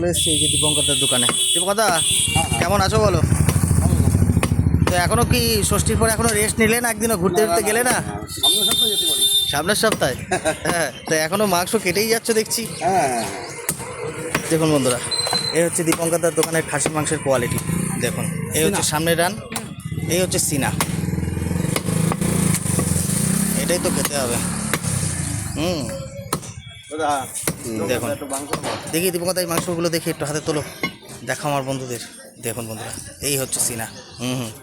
চলে এসছি এই যে দীপঙ্করদার দোকানে। দীপঙ্করদা কেমন আছো বলো? তো এখনো কি ষষ্ঠীর পর এখনো রেস্ট নিলে না? একদিনও ঘুরতে ঘুরতে গেলে না? সামনের সপ্তাহে? হ্যাঁ, তো এখনো মাংস কেটেই যাচ্ছ দেখছি। দেখুন বন্ধুরা, এই হচ্ছে দীপঙ্করদার দোকানের খাসি মাংসের কোয়ালিটি। দেখুন, এই হচ্ছে সামনের রান, এই হচ্ছে সিনা। এটাই তো খেতে হবে। দেখুন, দেখি দীপঙ্করদা এই মাংসগুলো দেখি একটু হাতে তোলো, দেখো আমার বন্ধুদের। দেখুন বন্ধুরা, এই হচ্ছে সিনা।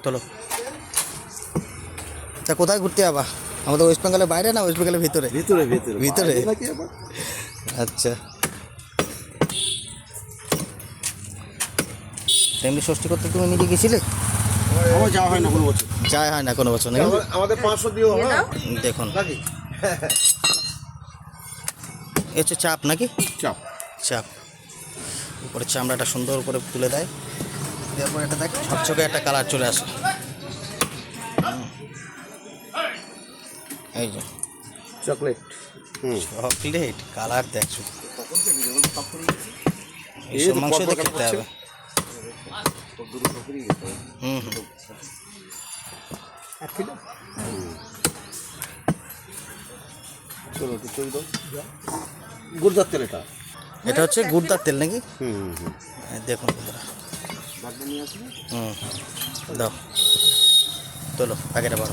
তোলো। তা কোথায় ঘুরতে যাবা? আমাদের ওয়েস্ট বেঙ্গলের বাইরে না ওয়েস্ট বেঙ্গলের ভিতরে? ভিতরে ভিতরে ভিতরে। আচ্ছা, এমনি ষষ্ঠী করতে তুমি নিজে গেছিলে? আমার যাওয়া হয় না কোনো বছর। যায় হয় না কোনো বছর নাকি? আমাদের 500 দিও। দেখুন, এ হচ্ছে চাপ নাকি? চাপ চাপ উপরে চামড়াটা সুন্দর করে তুলে দেয়, দেওয়ার পর এটা দেখ ঝকঝকে একটা কালার চলে আসে। এই যে চকলেট। চকলেট কালার দেখ শুধু। এইসব মাংস তো খেতে হবে। গুড়দার তেল এটা। এটা হচ্ছে গুড়দার তেল নাকি? দেখুন বন্ধুরা, দাও তোলো প্যাকেটে বড়।